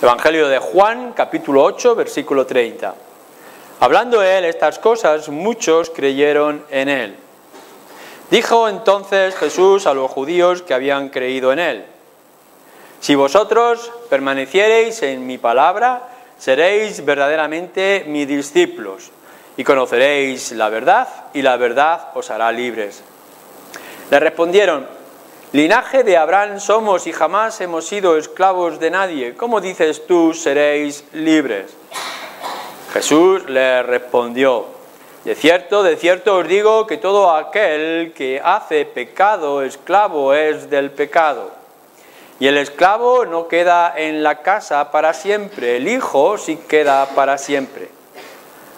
Evangelio de Juan, capítulo 8, versículo 30. Hablando él estas cosas, muchos creyeron en él. Dijo entonces Jesús a los judíos que habían creído en él: si vosotros permaneciereis en mi palabra, seréis verdaderamente mis discípulos, y conoceréis la verdad, y la verdad os hará libres. Le respondieron: linaje de Abraham somos y jamás hemos sido esclavos de nadie. ¿Cómo dices tú, seréis libres? Jesús le respondió: de cierto os digo que todo aquel que hace pecado, esclavo es del pecado. Y el esclavo no queda en la casa para siempre, el Hijo sí queda para siempre.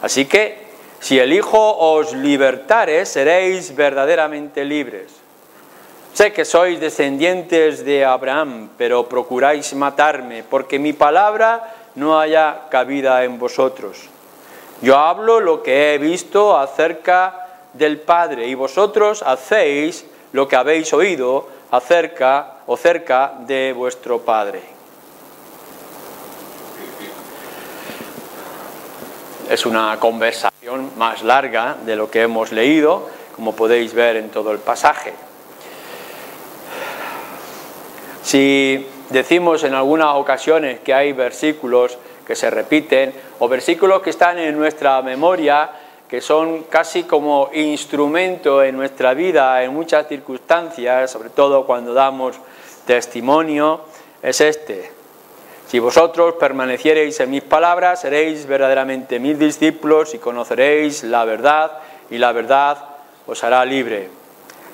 Así que, si el Hijo os libertare, seréis verdaderamente libres. Sé que sois descendientes de Abraham, pero procuráis matarme, porque mi palabra no haya cabida en vosotros. Yo hablo lo que he visto acerca del Padre, y vosotros hacéis lo que habéis oído cerca de vuestro Padre. Es una conversación más larga de lo que hemos leído, como podéis ver en todo el pasaje. Si decimos en algunas ocasiones que hay versículos que se repiten, o versículos que están en nuestra memoria, que son casi como instrumento en nuestra vida en muchas circunstancias, sobre todo cuando damos testimonio, es este: si vosotros permaneciereis en mis palabras, seréis verdaderamente mis discípulos y conoceréis la verdad, y la verdad os hará libre.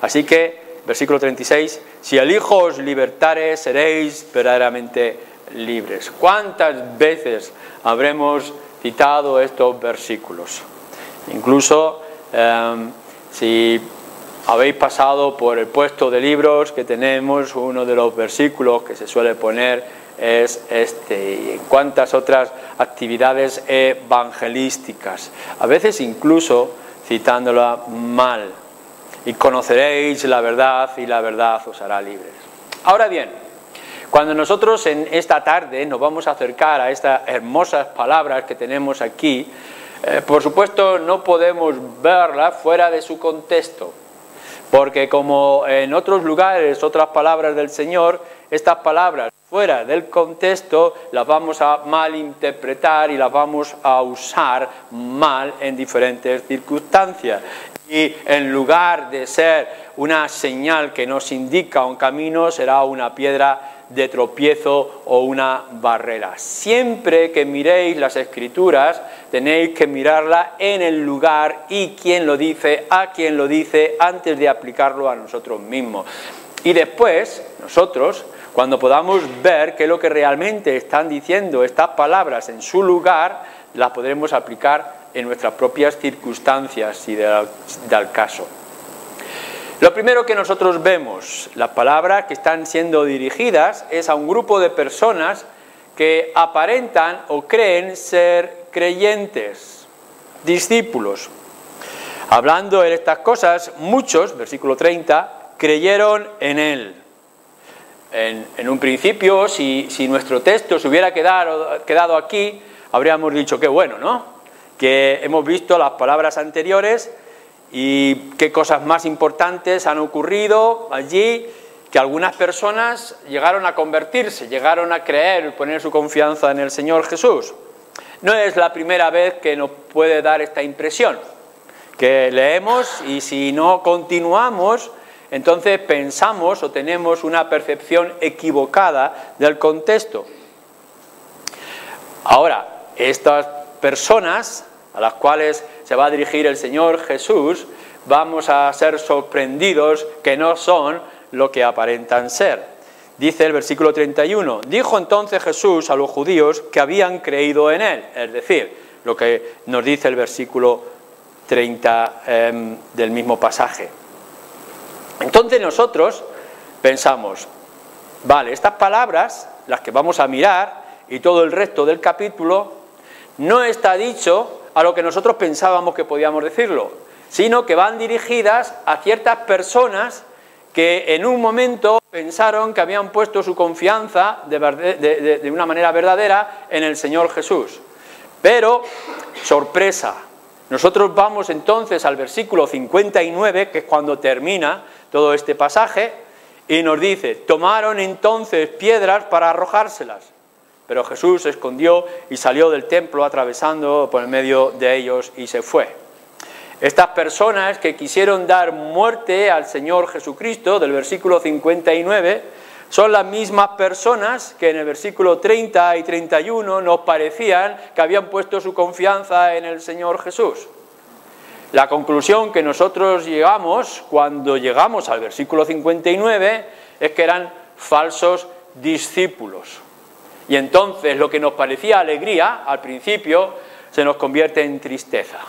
Así que, versículo 36, si el Hijo os libertare, seréis verdaderamente libres. ¿Cuántas veces habremos citado estos versículos? Incluso si habéis pasado por el puesto de libros que tenemos, uno de los versículos que se suele poner es este, y en cuántas otras actividades evangelísticas, a veces incluso citándola mal: y conoceréis la verdad, y la verdad os hará libres. Ahora bien, cuando nosotros en esta tarde nos vamos a acercar a estas hermosas palabras que tenemos aquí, por supuesto no podemos verlas fuera de su contexto, porque como en otros lugares, otras palabras del Señor, estas palabras fuera del contexto las vamos a malinterpretar y las vamos a usar mal en diferentes circunstancias. Y en lugar de ser una señal que nos indica un camino, será una piedra de tropiezo o una barrera. Siempre que miréis las Escrituras, tenéis que mirarla en el lugar y quién lo dice, a quién lo dice, antes de aplicarlo a nosotros mismos. Y después, nosotros, cuando podamos ver qué es lo que realmente están diciendo estas palabras en su lugar, las podremos aplicar en nuestras propias circunstancias, si del caso. Lo primero que nosotros vemos, las palabras que están siendo dirigidas, es a un grupo de personas que aparentan o creen ser creyentes, discípulos. Hablando de estas cosas, muchos, versículo 30, creyeron en él. En un principio, si nuestro texto se hubiera quedado aquí, habríamos dicho qué bueno, ¿no? Que hemos visto las palabras anteriores y qué cosas más importantes han ocurrido allí, que algunas personas llegaron a convertirse, llegaron a creer, poner su confianza en el Señor Jesús. No es la primera vez que nos puede dar esta impresión, que leemos y si no continuamos, entonces pensamos o tenemos una percepción equivocada del contexto. Ahora, estas personas a las cuales se va a dirigir el Señor Jesús, vamos a ser sorprendidos que no son lo que aparentan ser. Dice el versículo 31, dijo entonces Jesús a los judíos que habían creído en él, es decir, lo que nos dice el versículo 30 del mismo pasaje. Entonces nosotros pensamos, vale, estas palabras, las que vamos a mirar, y todo el resto del capítulo, no está dicho a lo que nosotros pensábamos que podíamos decirlo, sino que van dirigidas a ciertas personas que en un momento pensaron que habían puesto su confianza de una manera verdadera en el Señor Jesús. Pero, sorpresa, nosotros vamos entonces al versículo 59, que es cuando termina todo este pasaje, y nos dice: tomaron entonces piedras para arrojárselas, pero Jesús se escondió y salió del templo atravesando por el medio de ellos y se fue. Estas personas que quisieron dar muerte al Señor Jesucristo, del versículo 59, son las mismas personas que en el versículo 30 y 31 nos parecían que habían puesto su confianza en el Señor Jesús. La conclusión que nosotros llegamos cuando llegamos al versículo 59 es que eran falsos discípulos. Y entonces lo que nos parecía alegría al principio se nos convierte en tristeza.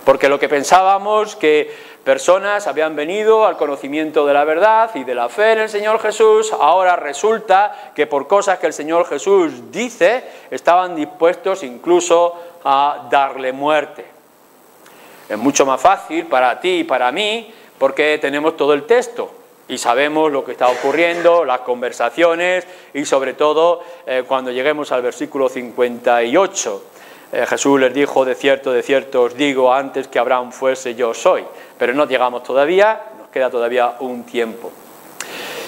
Porque lo que pensábamos que personas habían venido al conocimiento de la verdad y de la fe en el Señor Jesús, ahora resulta que por cosas que el Señor Jesús dice, estaban dispuestos incluso a darle muerte. Es mucho más fácil para ti y para mí porque tenemos todo el texto y sabemos lo que está ocurriendo, las conversaciones y sobre todo cuando lleguemos al versículo 58. Jesús les dijo: de cierto os digo, antes que Abraham fuese, yo soy. Pero no llegamos todavía, nos queda todavía un tiempo.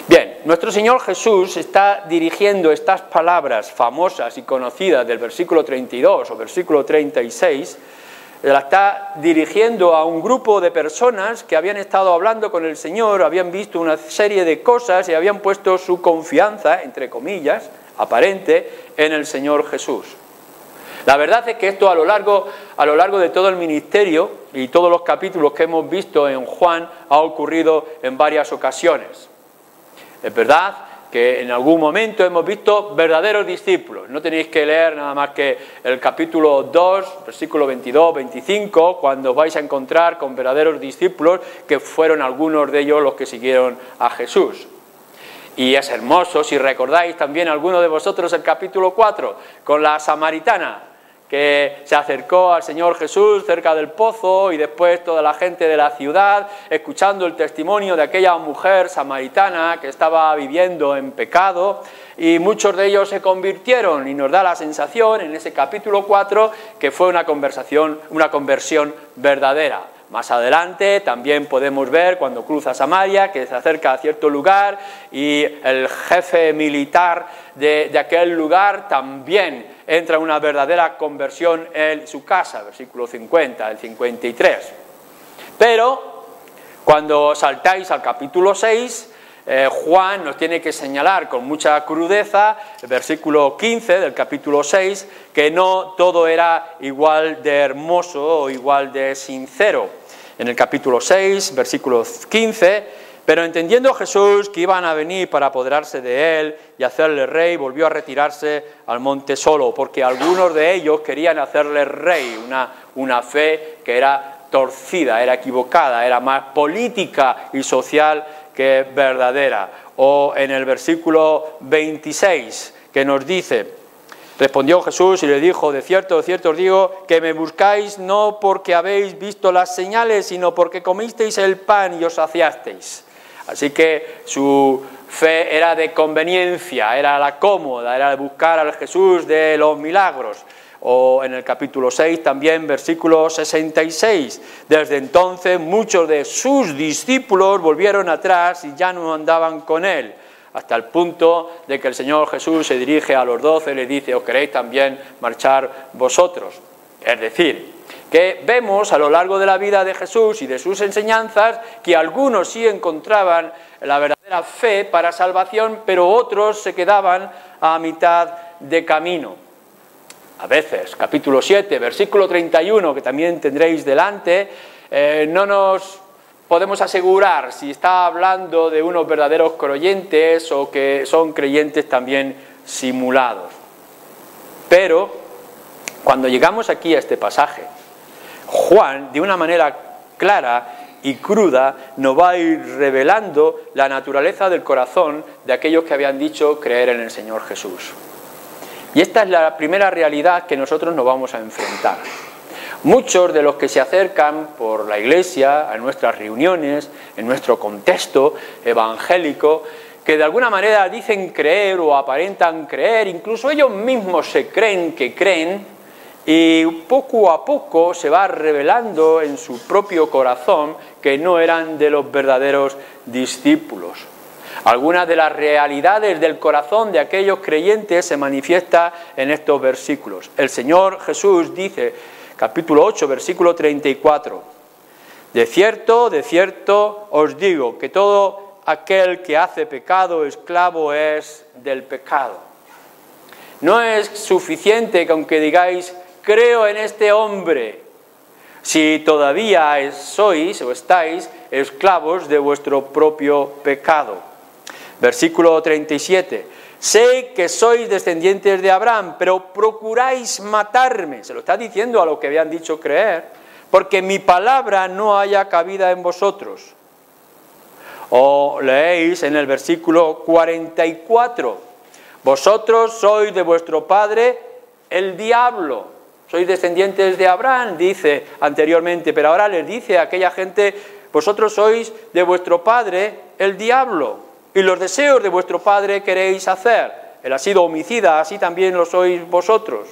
Bien, nuestro Señor Jesús está dirigiendo estas palabras famosas y conocidas del versículo 32 o versículo 36, la está dirigiendo a un grupo de personas que habían estado hablando con el Señor, habían visto una serie de cosas y habían puesto su confianza, entre comillas, aparente, en el Señor Jesús. La verdad es que esto a lo largo de todo el ministerio y todos los capítulos que hemos visto en Juan ha ocurrido en varias ocasiones. Es verdad que en algún momento hemos visto verdaderos discípulos. No tenéis que leer nada más que el capítulo 2, versículo 22, 25, cuando vais a encontrar con verdaderos discípulos que fueron algunos de ellos los que siguieron a Jesús. Y es hermoso, si recordáis también alguno de vosotros el capítulo 4, con la samaritana, que se acercó al Señor Jesús cerca del pozo y después toda la gente de la ciudad, escuchando el testimonio de aquella mujer samaritana que estaba viviendo en pecado, y muchos de ellos se convirtieron, y nos da la sensación en ese capítulo 4 que fue una conversión verdadera. Más adelante también podemos ver cuando cruza Samaria, que se acerca a cierto lugar y el jefe militar de aquel lugar también entra en una verdadera conversión en su casa, versículo 50, el 53. Pero cuando saltáis al capítulo 6, Juan nos tiene que señalar con mucha crudeza, el versículo 15 del capítulo 6, que no todo era igual de hermoso o igual de sincero. En el capítulo 6, versículo 15, pero entendiendo Jesús que iban a venir para apoderarse de él y hacerle rey, volvió a retirarse al monte solo, porque algunos de ellos querían hacerle rey, una fe que era torcida, era equivocada, era más política y social que verdadera. O en el versículo 26, que nos dice: respondió Jesús y le dijo: de cierto os digo, que me buscáis no porque habéis visto las señales, sino porque comisteis el pan y os saciasteis. Así que su fe era de conveniencia, era la cómoda, era de buscar al Jesús de los milagros. O en el capítulo 6 también, versículo 66, desde entonces muchos de sus discípulos volvieron atrás y ya no andaban con él, hasta el punto de que el Señor Jesús se dirige a los 12 y les dice: ¿os queréis también marchar vosotros? Es decir, que vemos a lo largo de la vida de Jesús y de sus enseñanzas que algunos sí encontraban la verdadera fe para salvación, pero otros se quedaban a mitad de camino. A veces, capítulo 7, versículo 31, que también tendréis delante, no nos podemos asegurar si está hablando de unos verdaderos creyentes o que son creyentes también simulados. Pero cuando llegamos aquí a este pasaje, Juan, de una manera clara y cruda, nos va a ir revelando la naturaleza del corazón de aquellos que habían dicho creer en el Señor Jesús. Y esta es la primera realidad que nosotros nos vamos a enfrentar. Muchos de los que se acercan por la iglesia, a nuestras reuniones, en nuestro contexto evangélico, que de alguna manera dicen creer o aparentan creer, incluso ellos mismos se creen que creen, y poco a poco se va revelando en su propio corazón que no eran de los verdaderos discípulos. Algunas de las realidades del corazón de aquellos creyentes se manifiesta en estos versículos. El Señor Jesús dice, capítulo 8, versículo 34, de cierto os digo que todo aquel que hace pecado, esclavo es del pecado. No es suficiente que aunque digáis, creo en este hombre, si todavía sois o estáis esclavos de vuestro propio pecado. Versículo 37. Sé que sois descendientes de Abraham, pero procuráis matarme. Se lo está diciendo a los que habían dicho creer, porque mi palabra no haya cabida en vosotros. O leéis en el versículo 44. Vosotros sois de vuestro padre el diablo. Sois descendientes de Abraham, dice anteriormente, pero ahora les dice a aquella gente, vosotros sois de vuestro padre el diablo, y los deseos de vuestro padre queréis hacer. Él ha sido homicida, así también lo sois vosotros.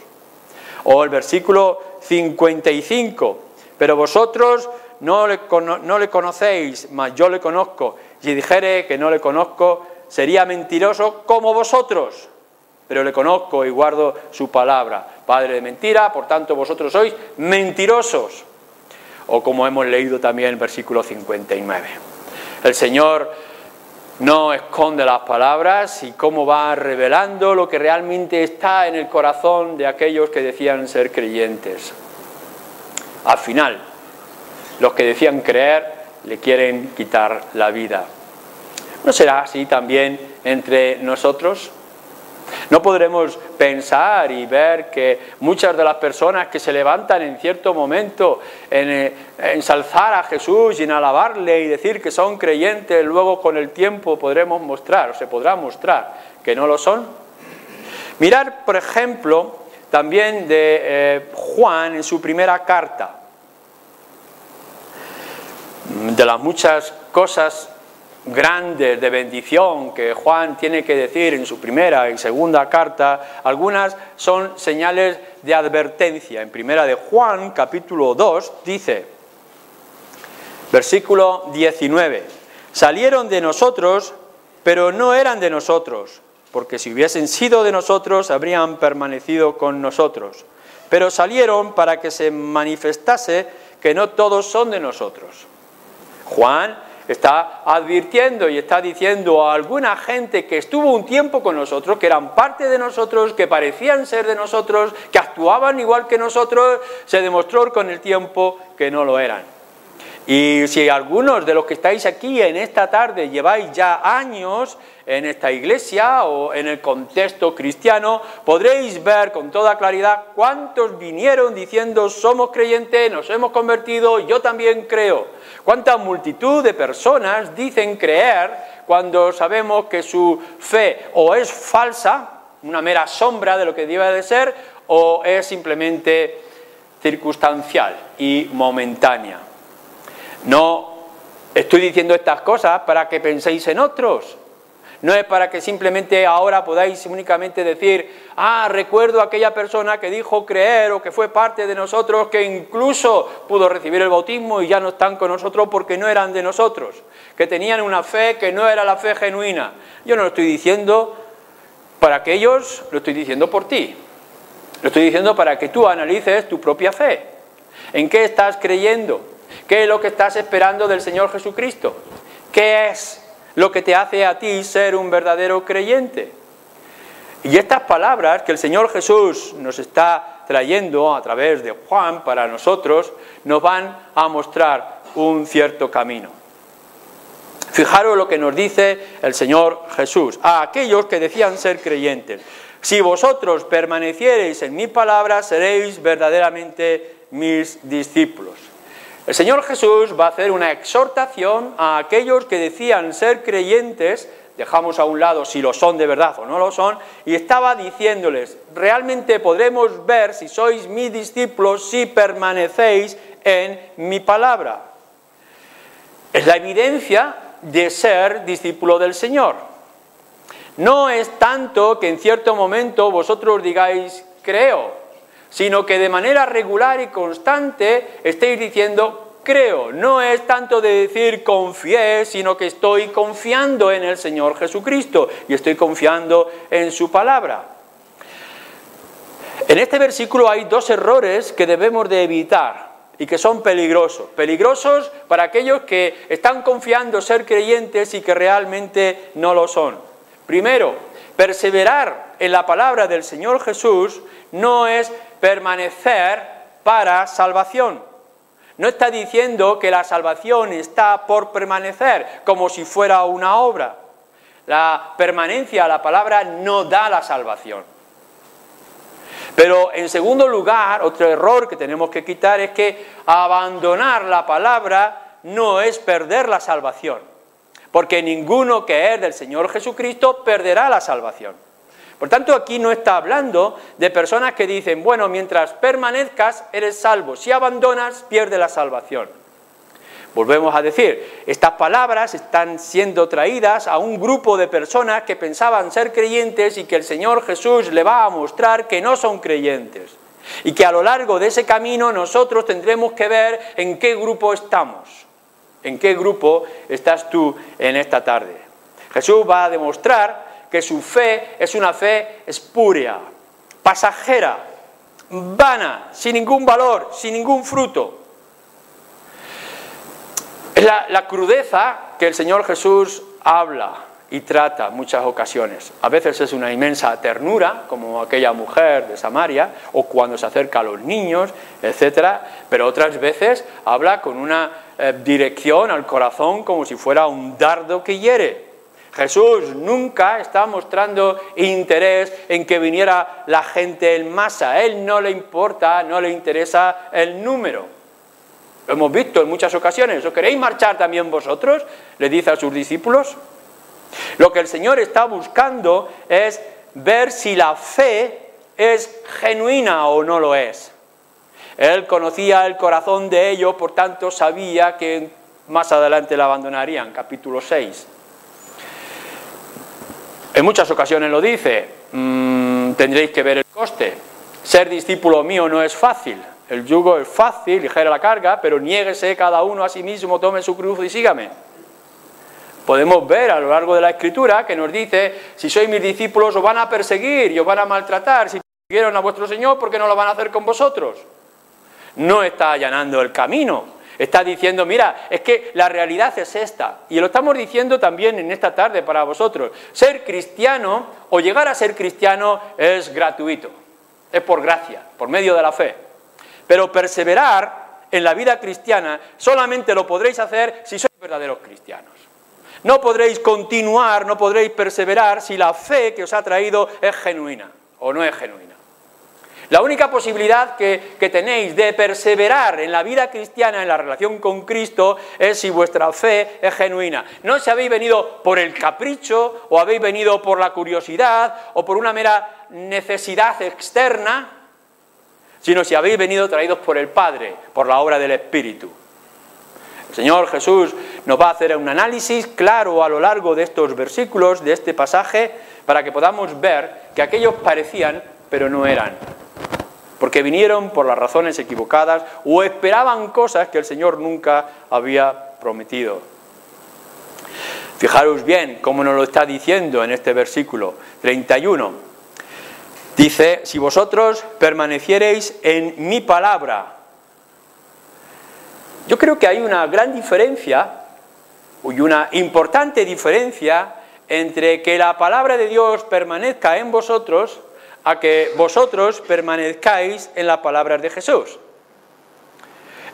O el versículo 55, pero vosotros no le conocéis, mas yo le conozco. Si dijere que no le conozco, sería mentiroso como vosotros, pero le conozco y guardo su palabra. Padre de mentira, por tanto vosotros sois mentirosos. O como hemos leído también en el versículo 59. El Señor no esconde las palabras y cómo va revelando lo que realmente está en el corazón de aquellos que decían ser creyentes. Al final, los que decían creer le quieren quitar la vida. ¿No será así también entre nosotros? No podremos pensar y ver que muchas de las personas que se levantan en cierto momento en ensalzar a Jesús y en alabarle y decir que son creyentes, luego con el tiempo podremos mostrar, o se podrá mostrar que no lo son. Mirar, por ejemplo, también de Juan en su primera carta. De las muchas cosas grandes de bendición que Juan tiene que decir en su primera y segunda carta, algunas son señales de advertencia. En primera de Juan, capítulo 2, dice, versículo 19, salieron de nosotros, pero no eran de nosotros, porque si hubiesen sido de nosotros, habrían permanecido con nosotros. Pero salieron para que se manifestase que no todos son de nosotros. Juan está advirtiendo y está diciendo a alguna gente que estuvo un tiempo con nosotros, que eran parte de nosotros, que parecían ser de nosotros, que actuaban igual que nosotros, se demostró con el tiempo que no lo eran. Y si algunos de los que estáis aquí en esta tarde lleváis ya años en esta iglesia o en el contexto cristiano, podréis ver con toda claridad cuántos vinieron diciendo somos creyentes, nos hemos convertido, yo también creo. Cuánta multitud de personas dicen creer cuando sabemos que su fe o es falsa, una mera sombra de lo que debe de ser, o es simplemente circunstancial y momentánea. No estoy diciendo estas cosas para que penséis en otros. No es para que simplemente ahora podáis únicamente decir, recuerdo a aquella persona que dijo creer o que fue parte de nosotros, que incluso pudo recibir el bautismo y ya no están con nosotros porque no eran de nosotros, que tenían una fe que no era la fe genuina. Yo no lo estoy diciendo para aquellos, lo estoy diciendo por ti. Lo estoy diciendo para que tú analices tu propia fe. ¿En qué estás creyendo? ¿Qué es lo que estás esperando del Señor Jesucristo? ¿Qué es lo que te hace a ti ser un verdadero creyente? Y estas palabras que el Señor Jesús nos está trayendo a través de Juan para nosotros, nos van a mostrar un cierto camino. Fijaros lo que nos dice el Señor Jesús a aquellos que decían ser creyentes. Si vosotros permaneciereis en mi palabra, seréis verdaderamente mis discípulos. El Señor Jesús va a hacer una exhortación a aquellos que decían ser creyentes dejamos a un lado si lo son de verdad o no lo son, y estaba diciéndoles, realmente podremos ver si sois mis discípulos si permanecéis en mi palabra. Es la evidencia de ser discípulo del Señor. No es tanto que en cierto momento vosotros digáis, creo, sino que de manera regular y constante estéis diciendo, creo. No es tanto de decir confié, sino que estoy confiando en el Señor Jesucristo y estoy confiando en su palabra. En este versículo hay dos errores que debemos de evitar y que son peligrosos. Peligrosos para aquellos que están confiando ser creyentes y que realmente no lo son. Primero, perseverar en la palabra del Señor Jesús no es permanecer para salvación. No está diciendo que la salvación está por permanecer, como si fuera una obra. La permanencia a la palabra no da la salvación. Pero en segundo lugar, otro error que tenemos que quitar es que abandonar la palabra no es perder la salvación. Porque ninguno que es del Señor Jesucristo perderá la salvación. Por tanto, aquí no está hablando de personas que dicen, bueno, mientras permanezcas eres salvo, si abandonas pierdes la salvación. Volvemos a decir, estas palabras están siendo traídas a un grupo de personas que pensaban ser creyentes y que el Señor Jesús le va a mostrar que no son creyentes. Y que a lo largo de ese camino nosotros tendremos que ver en qué grupo estamos. ¿En qué grupo estás tú en esta tarde? Jesús va a demostrar que su fe es una fe espúrea, pasajera, vana, sin ningún valor, sin ningún fruto. Es la crudeza que el Señor Jesús habla y trata en muchas ocasiones. A veces es una inmensa ternura, como aquella mujer de Samaria, o cuando se acerca a los niños, etc. Pero otras veces habla con una dirección al corazón como si fuera un dardo que hiere. Jesús nunca está mostrando interés en que viniera la gente en masa. A Él no le importa, no le interesa el número. Lo hemos visto en muchas ocasiones. ¿Os queréis marchar también vosotros?, le dice a sus discípulos. Lo que el Señor está buscando es ver si la fe es genuina o no lo es. Él conocía el corazón de ellos, por tanto sabía que más adelante la abandonarían, capítulo 6. En muchas ocasiones lo dice, tendréis que ver el coste. Ser discípulo mío no es fácil. El yugo es fácil, ligera la carga, pero niéguese cada uno a sí mismo, tome su cruz y sígame. Podemos ver a lo largo de la Escritura que nos dice, si sois mis discípulos os van a perseguir y os van a maltratar. Si persiguieron a vuestro Señor, ¿por qué no lo van a hacer con vosotros? No está allanando el camino. Está diciendo, mira, es que la realidad es esta, y lo estamos diciendo también en esta tarde para vosotros. Ser cristiano, o llegar a ser cristiano, es gratuito, es por gracia, por medio de la fe. Pero perseverar en la vida cristiana solamente lo podréis hacer si sois verdaderos cristianos. No podréis continuar, no podréis perseverar si la fe que os ha traído es genuina o no es genuina. La única posibilidad que tenéis de perseverar en la vida cristiana, en la relación con Cristo, es si vuestra fe es genuina. No si habéis venido por el capricho, o habéis venido por la curiosidad, o por una mera necesidad externa, sino si habéis venido traídos por el Padre, por la obra del Espíritu. El Señor Jesús nos va a hacer un análisis claro a lo largo de estos versículos, de este pasaje, para que podamos ver que aquellos parecían, pero no eran. Porque vinieron por las razones equivocadas o esperaban cosas que el Señor nunca había prometido. Fijaros bien cómo nos lo está diciendo en este versículo 31. Dice, si vosotros permaneciereis en mi palabra. Yo creo que hay una gran diferencia, y una importante diferencia, entre que la palabra de Dios permanezca en vosotros a que vosotros permanezcáis en la palabra de Jesús.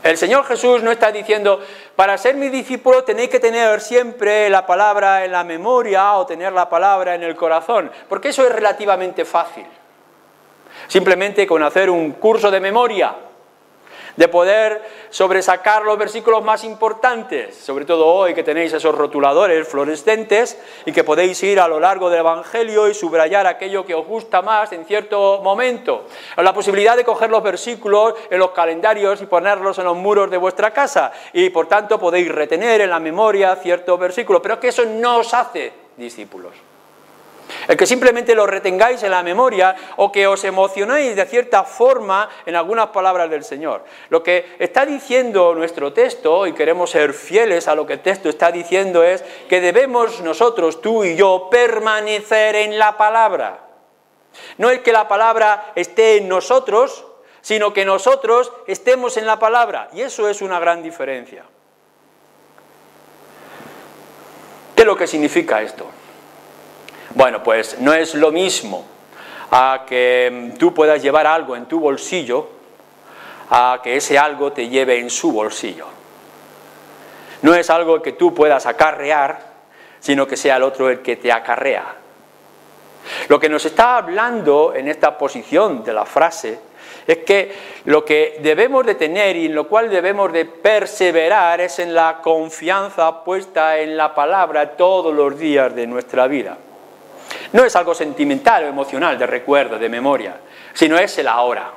El Señor Jesús no está diciendo, para ser mi discípulo tenéis que tener siempre la palabra en la memoria o tener la palabra en el corazón, porque eso es relativamente fácil. Simplemente con hacer un curso de memoria de poder sobresacar los versículos más importantes, sobre todo hoy que tenéis esos rotuladores fluorescentes y que podéis ir a lo largo del Evangelio y subrayar aquello que os gusta más en cierto momento. La posibilidad de coger los versículos en los calendarios y ponerlos en los muros de vuestra casa y por tanto podéis retener en la memoria ciertos versículos, pero es que eso no os hace discípulos. El que simplemente lo retengáis en la memoria o que os emocionéis de cierta forma en algunas palabras del Señor. Lo que está diciendo nuestro texto, y queremos ser fieles a lo que el texto está diciendo, es que debemos nosotros, tú y yo, permanecer en la palabra. No es que la palabra esté en nosotros, sino que nosotros estemos en la palabra. Y eso es una gran diferencia. ¿Qué es lo que significa esto? Bueno, pues no es lo mismo a que tú puedas llevar algo en tu bolsillo a que ese algo te lleve en su bolsillo. No es algo que tú puedas acarrear, sino que sea el otro el que te acarrea. Lo que nos está hablando en esta posición de la frase es que lo que debemos de tener y en lo cual debemos de perseverar es en la confianza puesta en la palabra todos los días de nuestra vida. No es algo sentimental o emocional, de recuerdo, de memoria, sino es el ahora.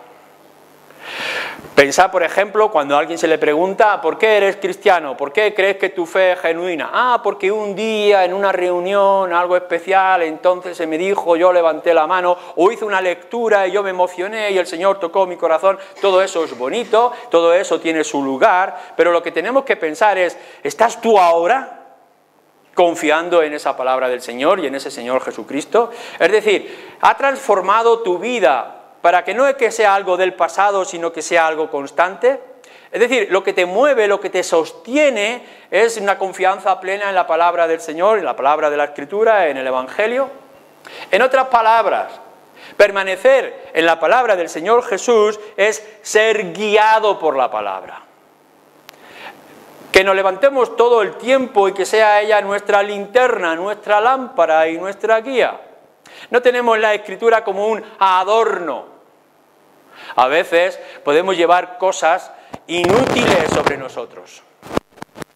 Pensad, por ejemplo, cuando a alguien se le pregunta ¿por qué eres cristiano? ¿Por qué crees que tu fe es genuina? Ah, porque un día en una reunión, algo especial, entonces se me dijo, yo levanté la mano, o hice una lectura y yo me emocioné y el Señor tocó mi corazón. Todo eso es bonito, todo eso tiene su lugar, pero lo que tenemos que pensar es, ¿estás tú ahora confiando en esa palabra del Señor y en ese Señor Jesucristo? Es decir, ¿ha transformado tu vida para que no es que sea algo del pasado, sino que sea algo constante? Es decir, lo que te mueve, lo que te sostiene es una confianza plena en la palabra del Señor, en la palabra de la Escritura, en el Evangelio. En otras palabras, permanecer en la palabra del Señor Jesús es ser guiado por la palabra. Que nos levantemos todo el tiempo y que sea ella nuestra linterna, nuestra lámpara y nuestra guía. No tenemos la Escritura como un adorno. A veces podemos llevar cosas inútiles sobre nosotros.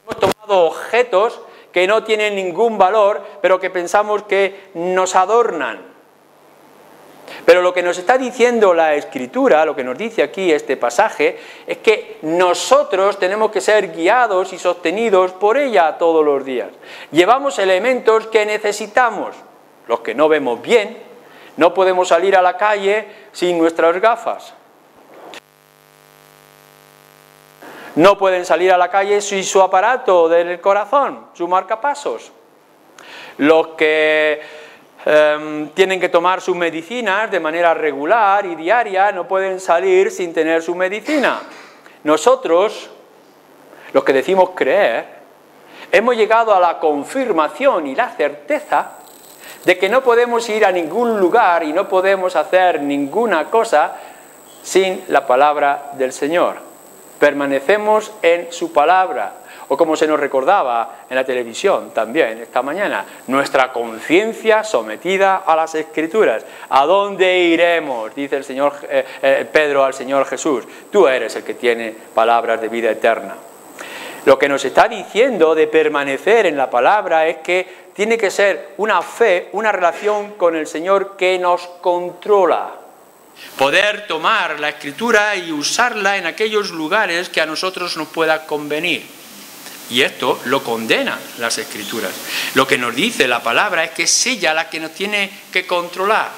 Hemos tomado objetos que no tienen ningún valor, pero que pensamos que nos adornan. Pero lo que nos está diciendo la Escritura, lo que nos dice aquí este pasaje, es que nosotros tenemos que ser guiados y sostenidos por ella todos los días. Llevamos elementos que necesitamos. Los que no vemos bien, no podemos salir a la calle sin nuestras gafas. No pueden salir a la calle sin su aparato del corazón, su marcapasos. Los que tienen que tomar sus medicinas de manera regular y diaria, no pueden salir sin tener su medicina. Nosotros, los que decimos creer, hemos llegado a la confirmación y la certeza de que no podemos ir a ningún lugar y no podemos hacer ninguna cosa sin la palabra del Señor. Permanecemos en su palabra. O como se nos recordaba en la televisión también esta mañana, nuestra conciencia sometida a las Escrituras. ¿A dónde iremos? Dice el Señor Pedro al Señor Jesús. Tú eres el que tiene palabras de vida eterna. Lo que nos está diciendo de permanecer en la palabra es que tiene que ser una fe, una relación con el Señor que nos controla. Poder tomar la Escritura y usarla en aquellos lugares que a nosotros nos pueda convenir. Y esto lo condenan las Escrituras. Lo que nos dice la palabra es que es ella la que nos tiene que controlar.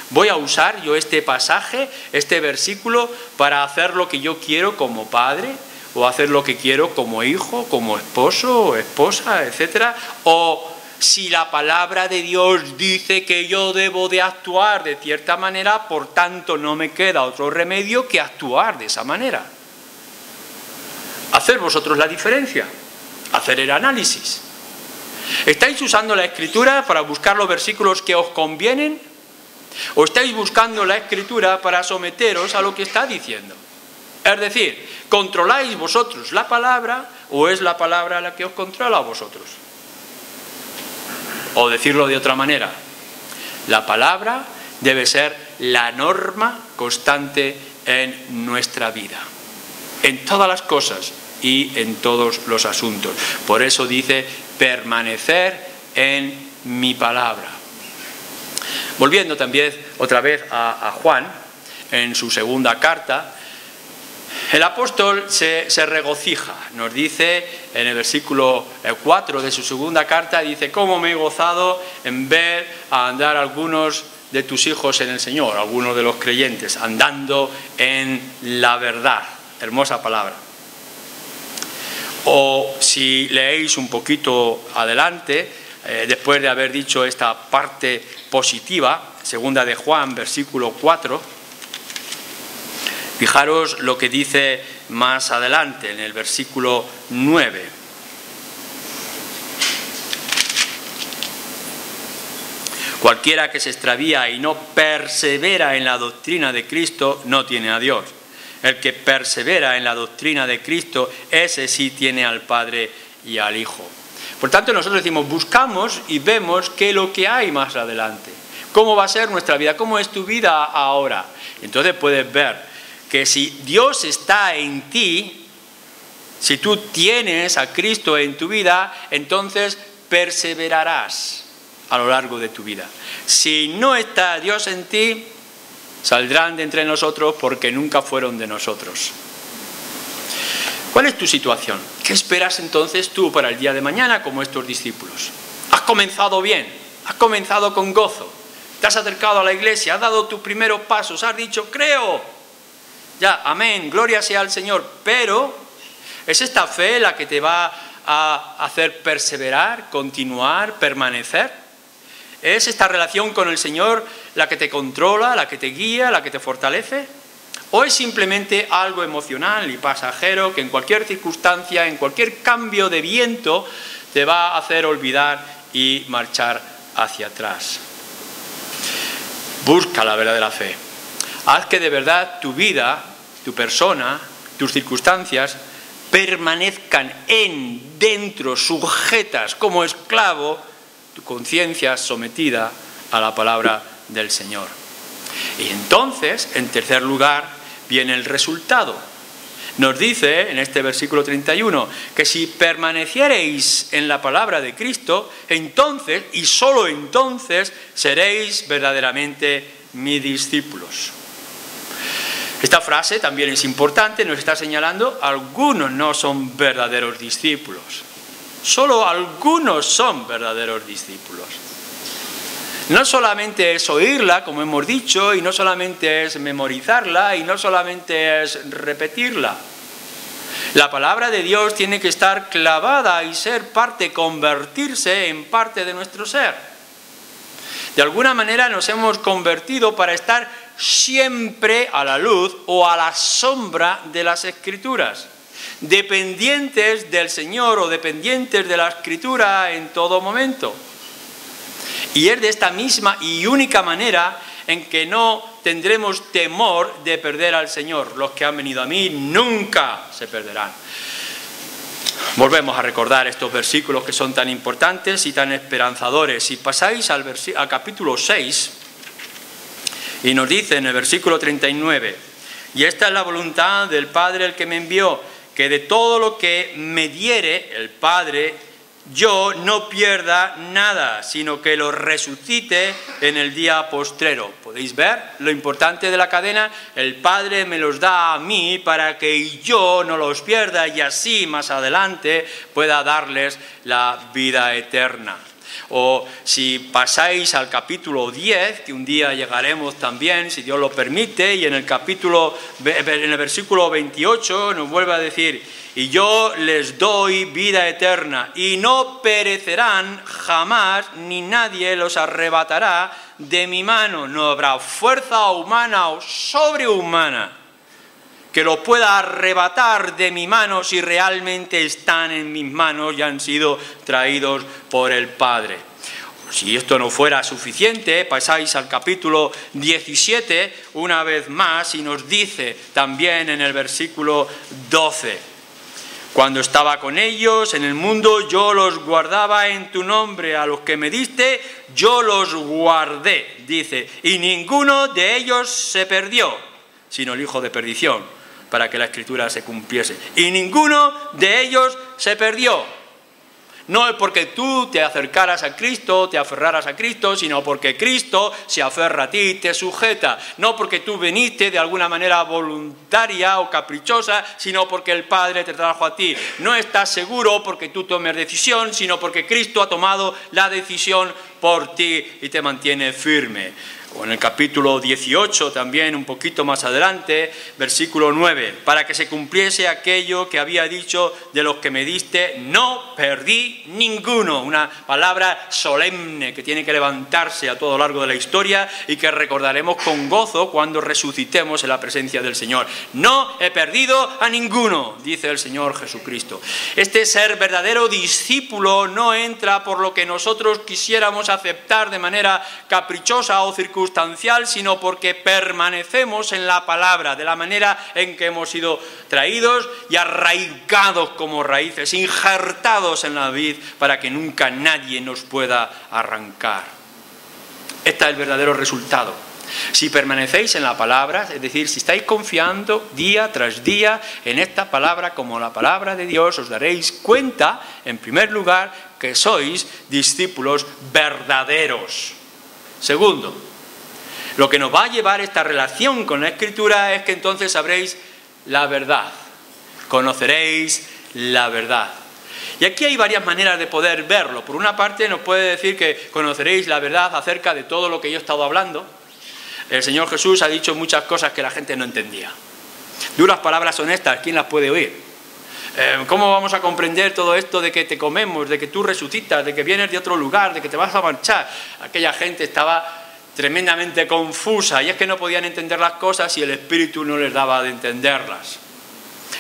Voy a usar yo este pasaje, este versículo, para hacer lo que yo quiero como padre, o hacer lo que quiero como hijo, como esposo o esposa, etc. O si la palabra de Dios dice que yo debo de actuar de cierta manera, por tanto no me queda otro remedio que actuar de esa manera. Hacer vosotros la diferencia, hacer el análisis. ¿Estáis usando la Escritura para buscar los versículos que os convienen? ¿O estáis buscando la Escritura para someteros a lo que está diciendo? Es decir, ¿controláis vosotros la palabra o es la palabra la que os controla a vosotros? O decirlo de otra manera, la palabra debe ser la norma constante en nuestra vida. en todas las cosas y en todos los asuntos. Por eso dice, permanecer en mi palabra. Volviendo también otra vez a Juan, en su segunda carta, el apóstol se regocija, nos dice en el versículo 4 de su segunda carta, dice, cómo me he gozado en ver a andar algunos de tus hijos en el Señor, algunos de los creyentes, andando en la verdad. Hermosa palabra. O si leéis un poquito adelante, después de haber dicho esta parte positiva, segunda de Juan, versículo 4, fijaros lo que dice más adelante, en el versículo 9. Cualquiera que se extravía y no persevera en la doctrina de Cristo no tiene a Dios. El que persevera en la doctrina de Cristo, ese sí tiene al Padre y al Hijo. Por tanto, nosotros decimos, buscamos y vemos qué es lo que hay más adelante. ¿Cómo va a ser nuestra vida? ¿Cómo es tu vida ahora? Entonces puedes ver que si Dios está en ti, si tú tienes a Cristo en tu vida, entonces perseverarás a lo largo de tu vida. Si no está Dios en ti, saldrán de entre nosotros porque nunca fueron de nosotros. ¿Cuál es tu situación? ¿Qué esperas entonces tú para el día de mañana como estos discípulos? ¿Has comenzado bien? ¿Has comenzado con gozo? ¿Te has acercado a la iglesia? ¿Has dado tus primeros pasos? ¿Has dicho, creo? Ya, amén, gloria sea al Señor. Pero es esta fe la que te va a hacer perseverar, continuar, permanecer. ¿Es esta relación con el Señor la que te controla, la que te guía, la que te fortalece? ¿O es simplemente algo emocional y pasajero que en cualquier circunstancia, en cualquier cambio de viento, te va a hacer olvidar y marchar hacia atrás? Busca la verdadera fe. Haz que de verdad tu vida, tu persona, tus circunstancias permanezcan dentro, sujetas como esclavo, tu conciencia sometida a la palabra del Señor. Y entonces, en tercer lugar, viene el resultado. Nos dice en este versículo 31 que si permaneciereis en la palabra de Cristo, entonces, y solo entonces, seréis verdaderamente mis discípulos. Esta frase también es importante, nos está señalando, algunos no son verdaderos discípulos. Solo algunos son verdaderos discípulos. No solamente es oírla, como hemos dicho, y no solamente es memorizarla, y no solamente es repetirla. La palabra de Dios tiene que estar clavada y ser parte, convertirse en parte de nuestro ser. De alguna manera nos hemos convertido para estar siempre a la luz o a la sombra de las Escrituras, dependientes del Señor o dependientes de la Escritura en todo momento. Y es de esta misma y única manera en que no tendremos temor de perder al Señor. Los que han venido a mí nunca se perderán. Volvemos a recordar estos versículos que son tan importantes y tan esperanzadores. Si pasáis al capítulo 6, y nos dice en el versículo 39, y esta es la voluntad del Padre el que me envió, que de todo lo que me diere el Padre, yo no pierda nada, sino que lo resucite en el día postrero. ¿Podéis ver lo importante de la cadena? El Padre me los da a mí para que yo no los pierda y así más adelante pueda darles la vida eterna. O si pasáis al capítulo 10, que un día llegaremos también, si Dios lo permite, y en el versículo 28 nos vuelve a decir: y yo les doy vida eterna, y no perecerán jamás, ni nadie los arrebatará de mi mano. No habrá fuerza humana o sobrehumana que los pueda arrebatar de mi mano si realmente están en mis manos y han sido traídos por el Padre. Si esto no fuera suficiente, pasáis al capítulo 17 una vez más y nos dice también en el versículo 12: cuando estaba con ellos en el mundo, yo los guardaba en tu nombre, a los que me diste, yo los guardé, dice, y ninguno de ellos se perdió, sino el hijo de perdición, para que la Escritura se cumpliese. Y ninguno de ellos se perdió. No es porque tú te acercaras a Cristo, te aferraras a Cristo, sino porque Cristo se aferra a ti y te sujeta. No porque tú viniste de alguna manera voluntaria o caprichosa, sino porque el Padre te trajo a ti. No estás seguro porque tú tomes decisión, sino porque Cristo ha tomado la decisión por ti y te mantiene firme. O en el capítulo 18 también, un poquito más adelante, versículo 9, para que se cumpliese aquello que había dicho: de los que me diste, no perdí ninguno. Una palabra solemne que tiene que levantarse a todo lo largo de la historia y que recordaremos con gozo cuando resucitemos en la presencia del Señor. No he perdido a ninguno, dice el Señor Jesucristo. Este ser verdadero discípulo no entra por lo que nosotros quisiéramos aceptar de manera caprichosa o circunstancial, sino porque permanecemos en la palabra, de la manera en que hemos sido traídos y arraigados como raíces, injertados en la vid, para que nunca nadie nos pueda arrancar. Este es el verdadero resultado. Si permanecéis en la palabra, es decir, si estáis confiando día tras día en esta palabra como la palabra de Dios, os daréis cuenta, en primer lugar, que sois discípulos verdaderos. Segundo, lo que nos va a llevar esta relación con la Escritura es que entonces sabréis la verdad, conoceréis la verdad. Y aquí hay varias maneras de poder verlo. Por una parte nos puede decir que conoceréis la verdad acerca de todo lo que yo he estado hablando. El Señor Jesús ha dicho muchas cosas que la gente no entendía. Duras palabras honestas, ¿quién las puede oír? ¿Cómo vamos a comprender todo esto de que te comemos, de que tú resucitas, de que vienes de otro lugar, de que te vas a marchar? Aquella gente estaba tremendamente confusa y es que no podían entender las cosas y el Espíritu no les daba de entenderlas.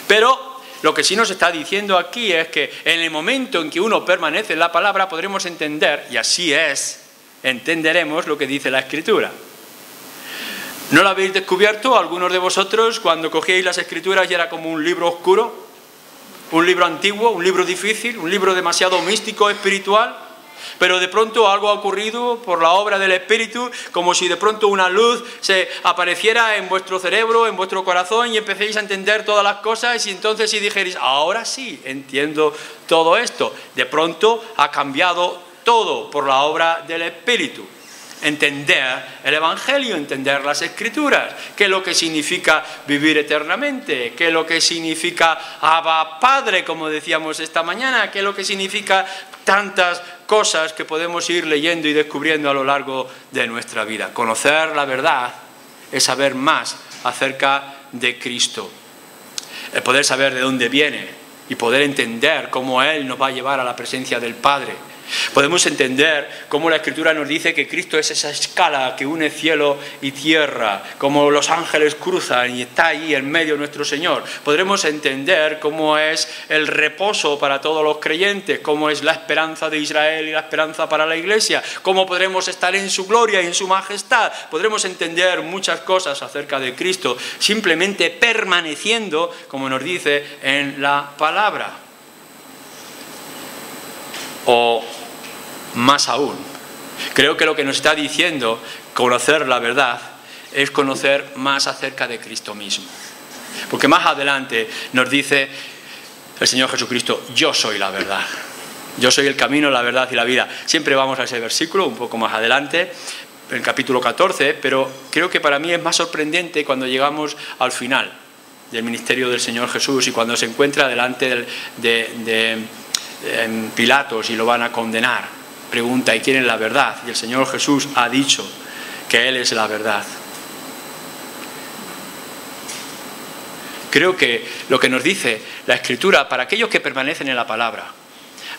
Pero lo que sí nos está diciendo aquí es que en el momento en que uno permanece en la palabra podremos entender, y así es, entenderemos lo que dice la Escritura. ¿No lo habéis descubierto algunos de vosotros cuando cogíais las Escrituras y era como un libro oscuro? Un libro antiguo, un libro difícil, un libro demasiado místico, espiritual. Pero de pronto algo ha ocurrido por la obra del Espíritu, como si de pronto una luz se apareciera en vuestro cerebro, en vuestro corazón, y empecéis a entender todas las cosas, y entonces si dijerais, ahora sí, entiendo todo esto. De pronto ha cambiado todo por la obra del Espíritu. Entender el Evangelio, entender las Escrituras, qué es lo que significa vivir eternamente, qué es lo que significa Abba Padre, como decíamos esta mañana, qué es lo que significa tantas cosas que podemos ir leyendo y descubriendo a lo largo de nuestra vida. Conocer la verdad es saber más acerca de Cristo, el poder saber de dónde viene y poder entender cómo Él nos va a llevar a la presencia del Padre. Podemos entender cómo la Escritura nos dice que Cristo es esa escala que une cielo y tierra, como los ángeles cruzan y está ahí en medio nuestro Señor. Podremos entender cómo es el reposo para todos los creyentes, cómo es la esperanza de Israel y la esperanza para la Iglesia, cómo podremos estar en su gloria y en su majestad. Podremos entender muchas cosas acerca de Cristo simplemente permaneciendo, como nos dice en la palabra. O más aún, creo que lo que nos está diciendo conocer la verdad es conocer más acerca de Cristo mismo. Porque más adelante nos dice el Señor Jesucristo, yo soy la verdad. Yo soy el camino, la verdad y la vida. Siempre vamos a ese versículo un poco más adelante, en el capítulo 14, pero creo que para mí es más sorprendente cuando llegamos al final del ministerio del Señor Jesús y cuando se encuentra delante de Pilatos y lo van a condenar. Pregunta, ¿y quién es la verdad? Y el Señor Jesús ha dicho que Él es la verdad. Creo que lo que nos dice la Escritura, para aquellos que permanecen en la palabra,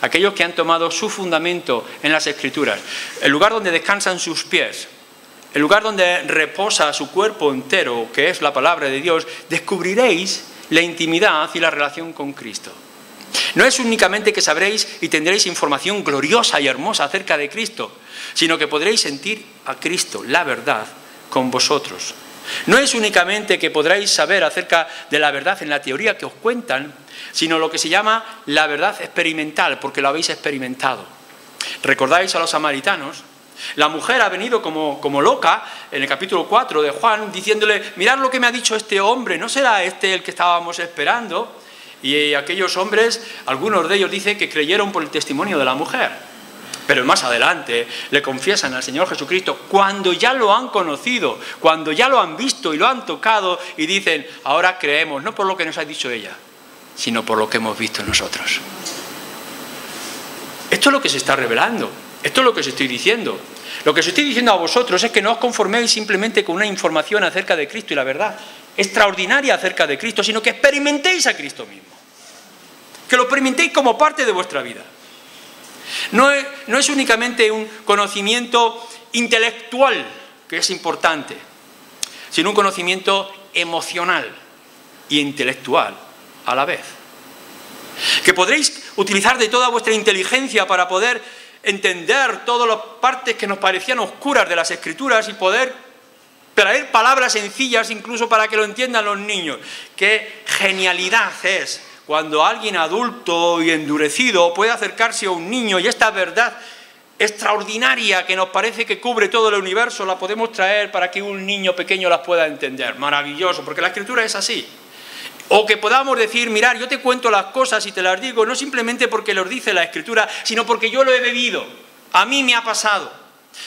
aquellos que han tomado su fundamento en las Escrituras, el lugar donde descansan sus pies, el lugar donde reposa su cuerpo entero, que es la palabra de Dios, descubriréis la intimidad y la relación con Cristo. No es únicamente que sabréis y tendréis información gloriosa y hermosa acerca de Cristo, sino que podréis sentir a Cristo, la verdad, con vosotros. No es únicamente que podréis saber acerca de la verdad en la teoría que os cuentan, sino lo que se llama la verdad experimental, porque lo habéis experimentado. ¿Recordáis a los samaritanos La mujer ha venido como loca en el capítulo 4 de Juan, diciéndole, mirad lo que me ha dicho este hombre, ¿no será este el que estábamos esperando? Y aquellos hombres, algunos de ellos dicen que creyeron por el testimonio de la mujer. Pero más adelante le confiesan al Señor Jesucristo cuando ya lo han conocido, cuando ya lo han visto y lo han tocado, y dicen, ahora creemos, no por lo que nos ha dicho ella, sino por lo que hemos visto nosotros. Esto es lo que se está revelando, esto es lo que os estoy diciendo. Lo que os estoy diciendo a vosotros es que no os conforméis simplemente con una información acerca de Cristo y la verdad extraordinaria acerca de Cristo, sino que experimentéis a Cristo mismo. Que lo experimentéis como parte de vuestra vida. No es únicamente un conocimiento intelectual, que es importante, sino un conocimiento emocional e intelectual a la vez. Que podréis utilizar de toda vuestra inteligencia para poder entender todas las partes que nos parecían oscuras de las Escrituras y poder traer palabras sencillas incluso para que lo entiendan los niños. ¡Qué genialidad es cuando alguien adulto y endurecido puede acercarse a un niño y esta verdad extraordinaria que nos parece que cubre todo el universo la podemos traer para que un niño pequeño las pueda entender? Maravilloso, porque la Escritura es así. O que podamos decir, mirad, yo te cuento las cosas y te las digo no simplemente porque los dice la Escritura, sino porque yo lo he vivido, a mí me ha pasado.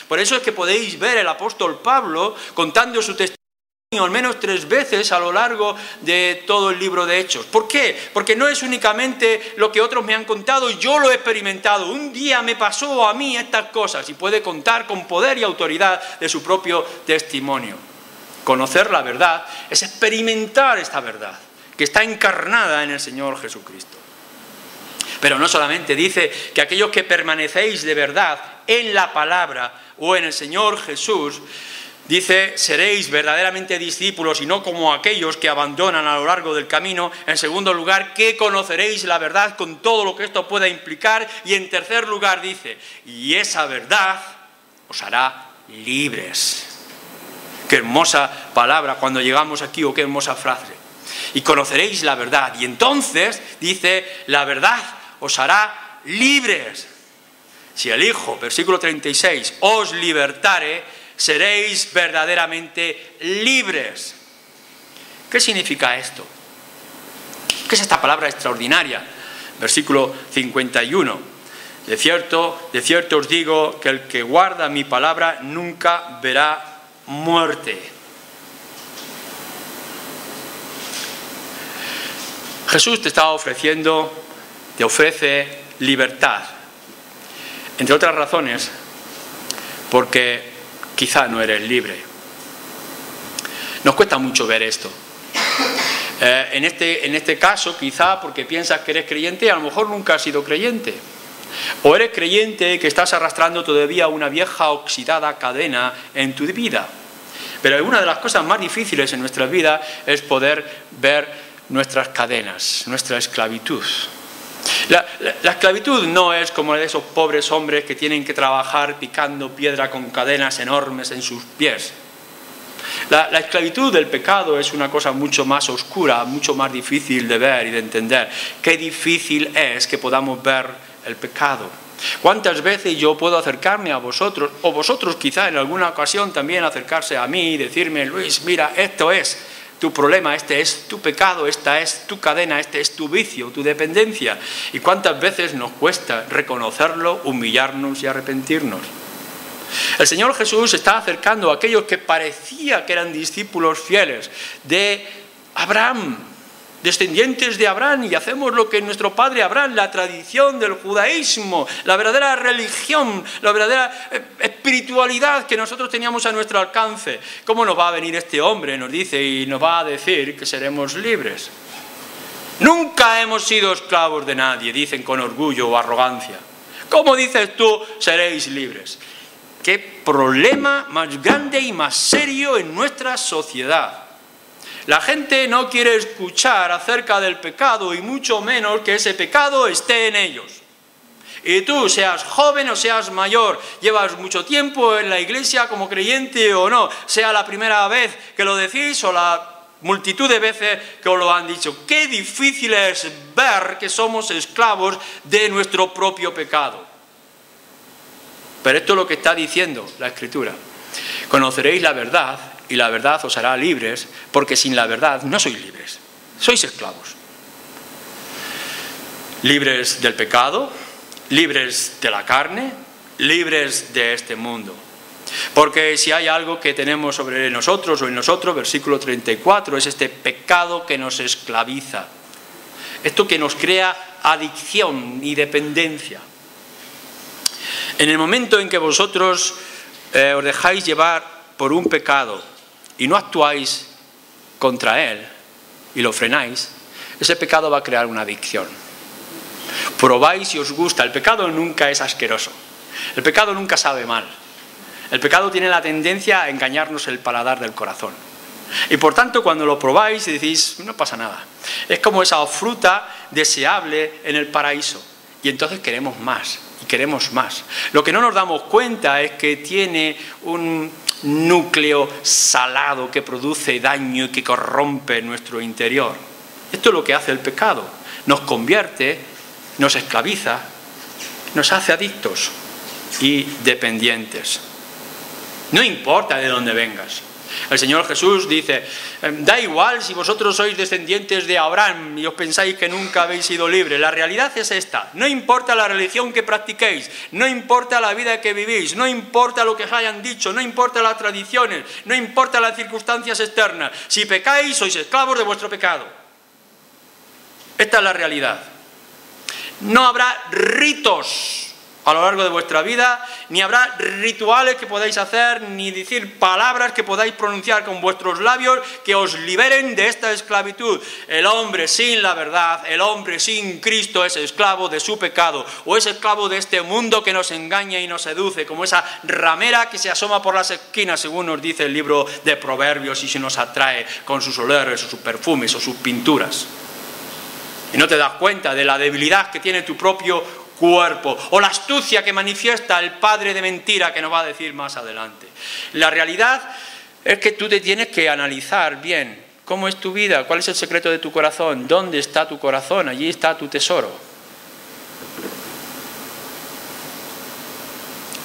Por eso es que podéis ver el apóstol Pablo contando su testimonio al menos 3 veces a lo largo de todo el libro de Hechos. ¿Por qué? Porque no es únicamente lo que otros me han contado, yo lo he experimentado. Un día me pasó a mí estas cosas y puede contar con poder y autoridad de su propio testimonio. Conocer la verdad es experimentar esta verdad que está encarnada en el Señor Jesucristo. Pero no solamente dice que aquellos que permanecéis de verdad en la palabra o en el Señor Jesús, dice, seréis verdaderamente discípulos y no como aquellos que abandonan a lo largo del camino. En segundo lugar, que conoceréis la verdad con todo lo que esto pueda implicar. Y en tercer lugar dice, y esa verdad os hará libres. Qué hermosa palabra cuando llegamos aquí, o qué hermosa frase. Y conoceréis la verdad. Y entonces, dice, la verdad os hará libres. Si el Hijo, versículo 36, os libertare, seréis verdaderamente libres. ¿Qué significa esto? ¿Qué es esta palabra extraordinaria? Versículo 51. De cierto os digo que el que guarda mi palabra nunca verá muerte. Jesús te ofrece libertad. Entre otras razones, porque quizá no eres libre. Nos cuesta mucho ver esto. En este caso, quizá porque piensas que eres creyente, a lo mejor nunca has sido creyente. O eres creyente que estás arrastrando todavía una vieja oxidada cadena en tu vida. Pero una de las cosas más difíciles en nuestra vida es poder ver nuestras cadenas, nuestra esclavitud. La esclavitud no es como la de esos pobres hombres que tienen que trabajar picando piedra con cadenas enormes en sus pies. La esclavitud del pecado es una cosa mucho más oscura, mucho más difícil de ver y de entender. Qué difícil es que podamos ver el pecado. ¿Cuántas veces yo puedo acercarme a vosotros, o vosotros quizá en alguna ocasión también acercarse a mí y decirme, Luis, mira, esto es tu problema, este es tu pecado, esta es tu cadena, este es tu vicio, tu dependencia. ¿Y cuántas veces nos cuesta reconocerlo, humillarnos y arrepentirnos? El Señor Jesús se está acercando a aquellos que parecía que eran discípulos fieles de Abraham, descendientes de Abraham, y hacemos lo que nuestro padre Abraham, la tradición del judaísmo, la verdadera religión, la verdadera espiritualidad que nosotros teníamos a nuestro alcance. ¿Cómo nos va a venir este hombre, nos dice, y nos va a decir que seremos libres? Nunca hemos sido esclavos de nadie, dicen con orgullo o arrogancia. ¿Cómo dices tú, seréis libres? Qué problema más grande y más serio en nuestra sociedad. La gente no quiere escuchar acerca del pecado y mucho menos que ese pecado esté en ellos. Y tú, seas joven o seas mayor, llevas mucho tiempo en la iglesia como creyente o no, sea la primera vez que lo decís o la multitud de veces que os lo han dicho. Qué difícil es ver que somos esclavos de nuestro propio pecado. Pero esto es lo que está diciendo la Escritura. Conoceréis la verdad y la verdad os hará libres, porque sin la verdad no sois libres, sois esclavos. Libres del pecado, libres de la carne, libres de este mundo. Porque si hay algo que tenemos sobre nosotros o en nosotros, versículo 34, es este pecado que nos esclaviza. Esto que nos crea adicción y dependencia. En el momento en que vosotros os dejáis llevar por un pecado y no actuáis contra él y lo frenáis, ese pecado va a crear una adicción. Probáis si os gusta. El pecado nunca es asqueroso. El pecado nunca sabe mal. El pecado tiene la tendencia a engañarnos el paladar del corazón. Y por tanto, cuando lo probáis y decís, no pasa nada. Es como esa fruta deseable en el paraíso. Y entonces queremos más, y queremos más. Lo que no nos damos cuenta es que tiene un núcleo salado que produce daño y que corrompe nuestro interior. Esto es lo que hace el pecado. Nos convierte, nos esclaviza, nos hace adictos y dependientes. No importa de dónde vengas. El Señor Jesús dice, da igual si vosotros sois descendientes de Abraham y os pensáis que nunca habéis sido libres. La realidad es esta. No importa la religión que practiquéis, no importa la vida que vivís, no importa lo que os hayan dicho, no importa las tradiciones, no importa las circunstancias externas. Si pecáis, sois esclavos de vuestro pecado. Esta es la realidad. No habrá ritos a lo largo de vuestra vida, ni habrá rituales que podáis hacer, ni decir palabras que podáis pronunciar con vuestros labios que os liberen de esta esclavitud. El hombre sin la verdad, el hombre sin Cristo es esclavo de su pecado, o es esclavo de este mundo que nos engaña y nos seduce, como esa ramera que se asoma por las esquinas, según nos dice el libro de Proverbios, y se nos atrae con sus olores, o sus perfumes, o sus pinturas. Y no te das cuenta de la debilidad que tiene tu propio cuerpo, o la astucia que manifiesta el padre de mentira, que nos va a decir más adelante. La realidad es que tú te tienes que analizar bien cómo es tu vida, cuál es el secreto de tu corazón, dónde está tu corazón, allí está tu tesoro.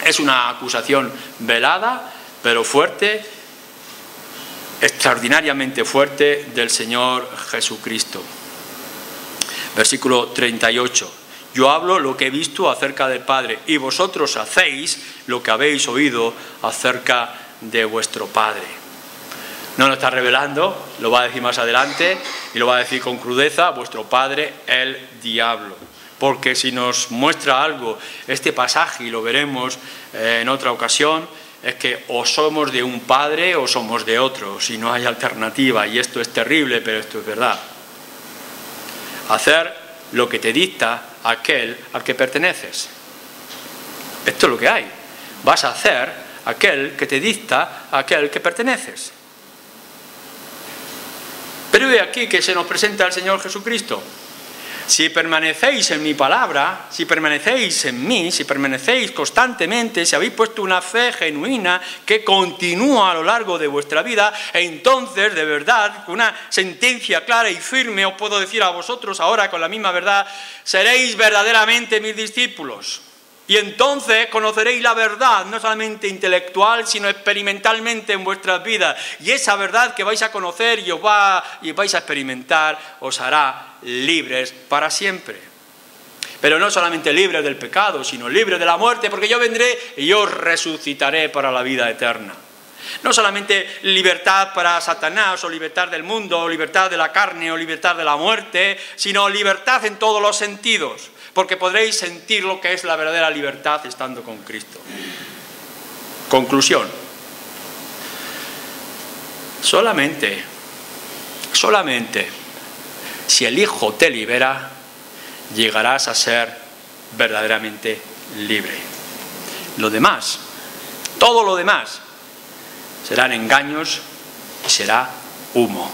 Es una acusación velada, pero fuerte, extraordinariamente fuerte, del Señor Jesucristo. Versículo 38. Yo hablo lo que he visto acerca del Padre, y vosotros hacéis lo que habéis oído acerca de vuestro Padre. No lo está revelando, lo va a decir más adelante, y lo va a decir con crudeza, vuestro padre, el diablo. Porque si nos muestra algo este pasaje, y lo veremos en otra ocasión, es que o somos de un padre o somos de otro, si no hay alternativa, y esto es terrible, pero esto es verdad. Hacer lo que te dicta aquel al que perteneces. Esto es lo que hay. Vas a hacer aquel que te dicta aquel que perteneces. Pero he aquí que se nos presenta el Señor Jesucristo. Si permanecéis en mi palabra, si permanecéis en mí, si permanecéis constantemente, si habéis puesto una fe genuina que continúa a lo largo de vuestra vida, entonces, de verdad, con una sentencia clara y firme, os puedo decir a vosotros ahora con la misma verdad, seréis verdaderamente mis discípulos. Y entonces conoceréis la verdad, no solamente intelectual, sino experimentalmente en vuestras vidas. Y esa verdad que vais a conocer y vais a experimentar, os hará libres para siempre. Pero no solamente libres del pecado, sino libres de la muerte, porque yo vendré y yo os resucitaré para la vida eterna. No solamente libertad para Satanás, o libertad del mundo, o libertad de la carne, o libertad de la muerte, sino libertad en todos los sentidos. Porque podréis sentir lo que es la verdadera libertad estando con Cristo. Conclusión. Solamente si el Hijo te libera, llegarás a ser verdaderamente libre. Lo demás, todo lo demás, serán engaños y será humo.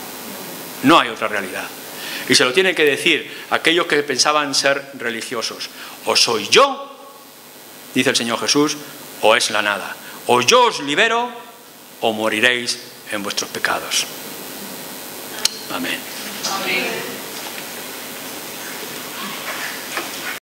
No hay otra realidad. Y se lo tienen que decir aquellos que pensaban ser religiosos. O soy yo, dice el Señor Jesús, o es la nada. O yo os libero, o moriréis en vuestros pecados. Amén. Amén.